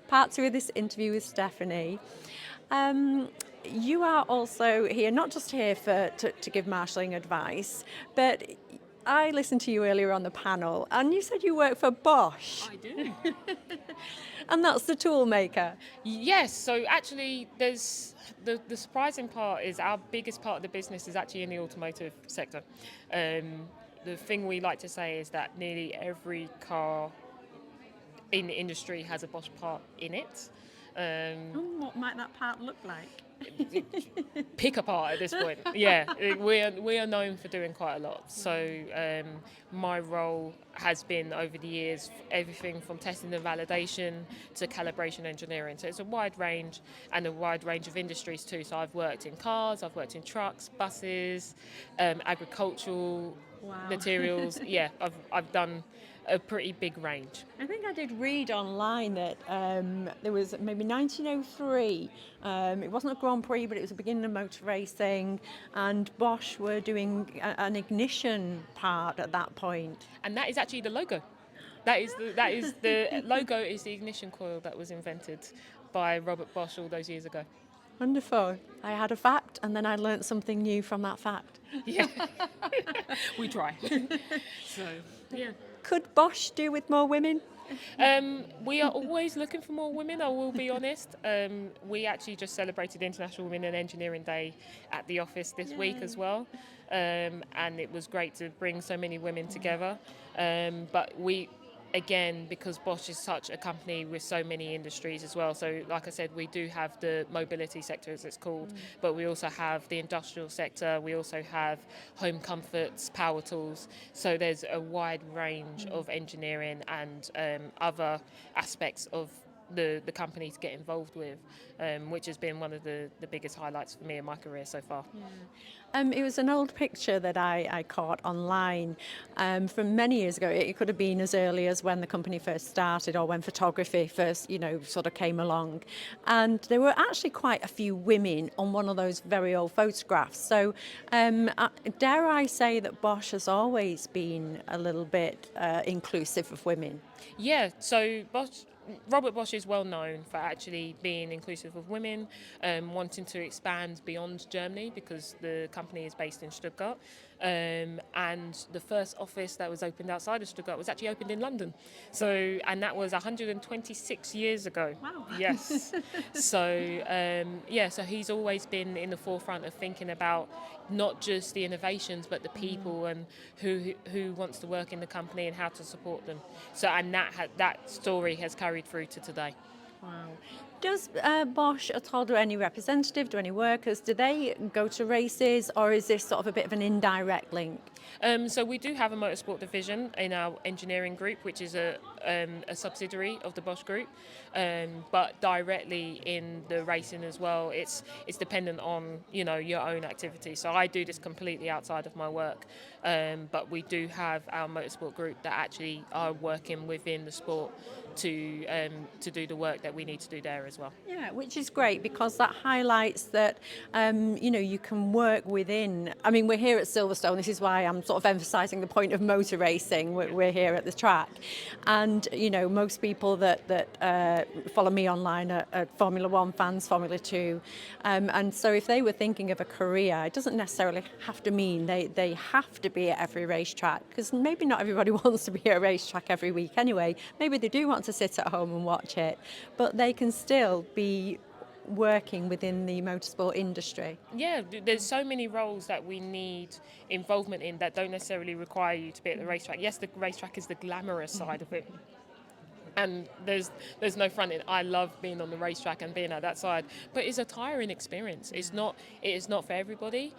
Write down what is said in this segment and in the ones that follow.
part two of this interview with Stephanie. You are also here, not just here to give marshalling advice, but I listened to you earlier on the panel, and you said you work for Bosch, I do. and that's the tool maker. Yes, so actually there's the surprising part is our biggest part of the business is actually in the automotive sector. The thing we like to say is that nearly every car in the industry has a Bosch part in it. What might that part look like? Pick apart at this point. Yeah, we are known for doing quite a lot. So my role has been over the years everything from testing and validation to calibration engineering. So it's a wide range and a wide range of industries too. So I've worked in cars, I've worked in trucks, buses, agricultural materials. Yeah, I've done a pretty big range. I think I did read online that there was maybe 1903. It wasn't a Grand Prix, but it was the beginning of motor racing, and Bosch were doing an ignition part at that point. And that is actually the logo. That is the logo is the ignition coil that was invented by Robert Bosch all those years ago. Wonderful. I had a fact, and then I learnt something new from that fact. Yeah, we try. So yeah. Could Bosch do with more women? We are always looking for more women, I will be honest. We actually just celebrated International Women in Engineering Day at the office this week as well. And it was great to bring so many women together. But we, again, because Bosch is such a company with so many industries as well. So like I said, we do have the mobility sector as it's called, but we also have the industrial sector. We also have home comforts, power tools. So there's a wide range of engineering and other aspects of the company to get involved with, which has been one of the biggest highlights for me in my career so far. Yeah. It was an old picture that I caught online from many years ago. It could have been as early as when the company first started or when photography first, sort of came along. And there were actually quite a few women on one of those very old photographs. So dare I say that Bosch has always been a little bit inclusive of women? Yeah, so Robert Bosch is well known for actually being inclusive of women, wanting to expand beyond Germany because the company is based in Stuttgart. And the first office that was opened outside of Stuttgart was actually opened in London. And that was 126 years ago. Wow. Yes. So he's always been in the forefront of thinking about not just the innovations, but the people and who wants to work in the company and how to support them. So, and that story has carried through to today. Wow. Does Bosch at all do any representative, do any workers, do they go to races, or is this sort of a bit of an indirect link? So we do have a motorsport division in our engineering group, which is a subsidiary of the Bosch Group, but directly in the racing as well. It's dependent on your own activity. So I do this completely outside of my work, but we do have our motorsport group that actually are working within the sport to do the work that we need to do there as well. Yeah, which is great because that highlights that you can work within. I mean, we're here at Silverstone. This is why I'm sort of emphasising the point of motor racing. We're here at the track, and most people that follow me online are Formula One fans, Formula Two, and so if they were thinking of a career, it doesn't necessarily have to mean they have to be at every racetrack, because maybe not everybody wants to be at a racetrack every week anyway. Maybe they do want to sit at home and watch it, but they can still be working within the motorsport industry. Yeah, there's so many roles that we need involvement in that don't necessarily require you to be at the racetrack. Yes, the racetrack is the glamorous side of it. And there's no fronting. I love being on the racetrack and being at that side, but it's a tiring experience. It is not for everybody.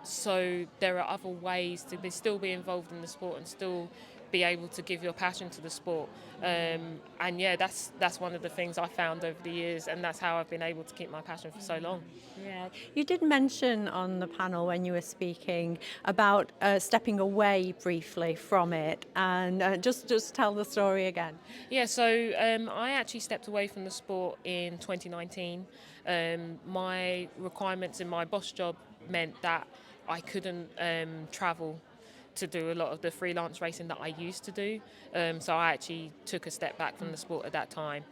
So there are other ways to still be involved in the sport and still be able to give your passion to the sport. And yeah, that's one of the things I found over the years, and that's how I've been able to keep my passion for so long. Yeah, you did mention on the panel when you were speaking about stepping away briefly from it, and just tell the story again. Yeah, so I actually stepped away from the sport in 2019. My requirements in my Bosch job meant that I couldn't travel to do a lot of the freelance racing that I used to do. So I actually took a step back from the sport at that time.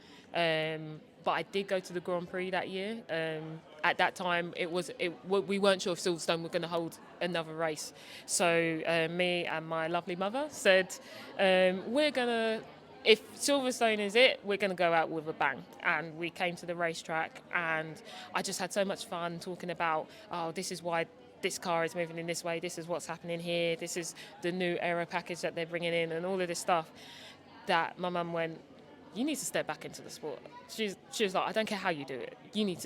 But I did go to the Grand Prix that year. At that time, we weren't sure if Silverstone were going to hold another race. So me and my lovely mother said, if Silverstone is it, we're going to go out with a bang. And we came to the racetrack, and I just had so much fun talking about, this is why this car is moving in this way, this is what's happening here, this is the new aero package that they're bringing in, and all of this stuff, that my mum went, you need to step back into the sport. She was like, I don't care how you do it. You need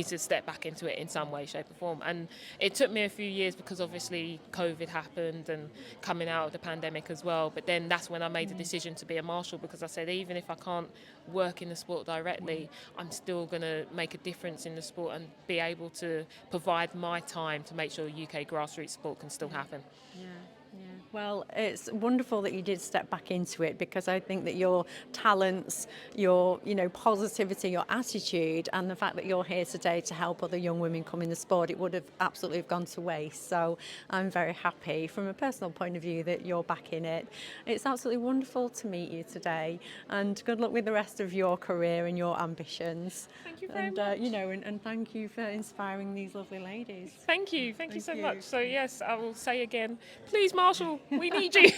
to step back into it in some way, shape or form. And it took me a few years because obviously COVID happened and coming out of the pandemic as well. But then that's when I made the decision to be a marshal, because I said, even if I can't work in the sport directly, I'm still going to make a difference in the sport and be able to provide my time to make sure UK grassroots sport can still happen. Yeah. Well, it's wonderful that you did step back into it, because I think that your talents, your positivity, your attitude, and the fact that you're here today to help other young women come in the sport, it would have absolutely gone to waste. So I'm very happy from a personal point of view that you're back in it. It's absolutely wonderful to meet you today, and good luck with the rest of your career and your ambitions. Thank you very much. And thank you for inspiring these lovely ladies. Thank you so much. So yes, I will say again, please, Marshall, we need you.